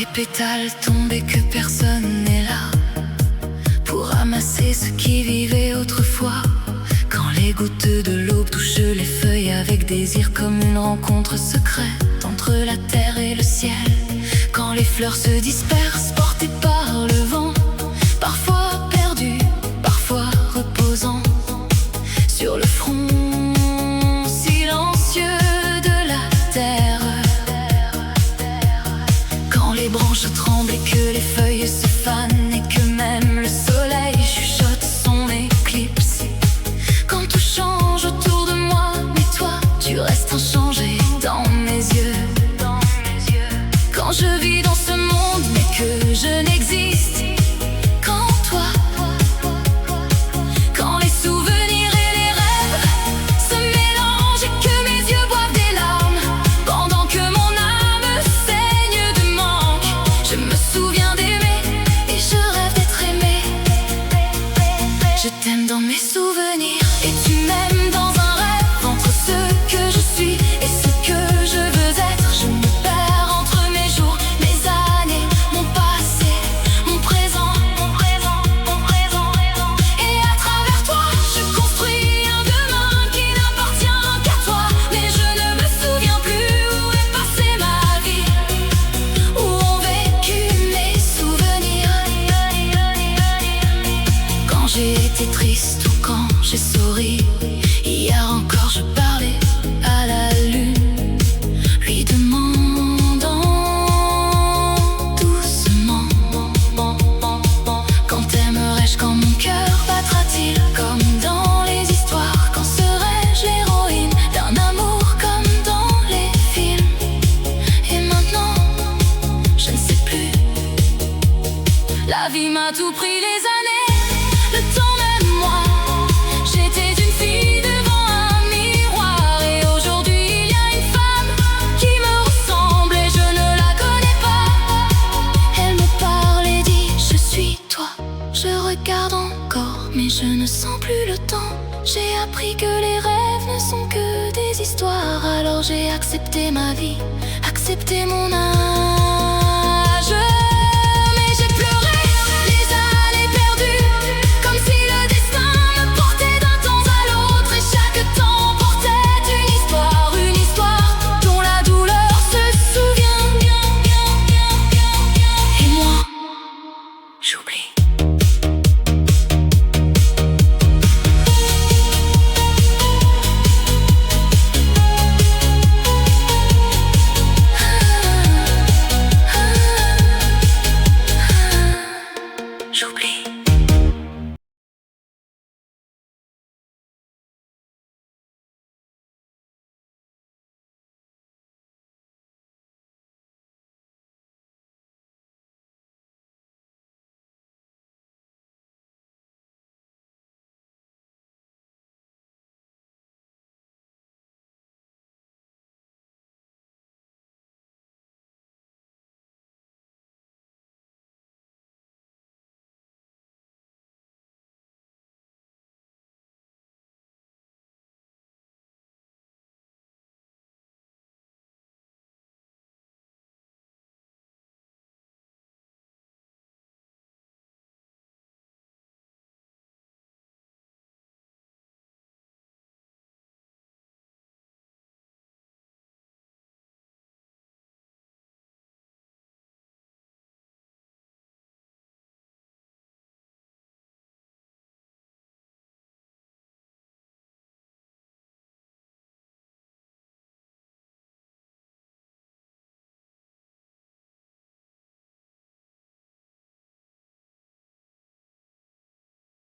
les pétales tombent et que personne n'est là pour ramasser ce qui vivait autrefois. Quand les gouttes de l'aube touchent les feuilles avec désir, comme une rencontre secrète entre la terre et le ciel. Quand les fleurs se dispersent, portées par le vent, parfois perdues, parfois reposant sur le front silencieux de la terre. Quand les branches tremblent et que les feuilles se fanent et que même le soleil chuchote son éclipse. Quand tout change autour de moi, mais toi, tu restes inchangé dans mes yeux. Quand je vis dans ce monde, mais que je n'existe qu'en toi. Quand les souvenirs et les rêves se mélangent et que mes yeux boivent des larmes, pendant que mon âme saigne de manque, je me souviens d'aimer et je rêve d'être aimé. Je t'aime dans mes souvenirs et tu m'aimes dans un rêve. Entre ce que je suis et ce que je veux être, je me perds entre mes jours, mes années, mon passé, mon présent, mon présent, mon présent. Et à travers toi, je construis un demain qui n'appartient qu'à toi. Mais je ne me souviens plus où est passée ma vie, où ont vécu mes souvenirs. Quand j'ai été triste ou quand j'ai souri, hier encore je parlais à la lune, lui demandant doucement: quand t'aimerais-je, quand mon cœur battra-t-il comme dans les histoires? Quand serais-je l'héroïne d'un amour comme dans les films? Et maintenant, je ne sais plus. La vie m'a tout pris, les années, le temps, même moi. J'étais une fille devant un miroir, et aujourd'hui il y a une femme qui me ressemble et je ne la connais pas. Elle me parle et dit: je suis toi. Je regarde encore, mais je ne sens plus le temps. J'ai appris que les rêves ne sont que des histoires. Alors j'ai accepté ma vie, accepté mon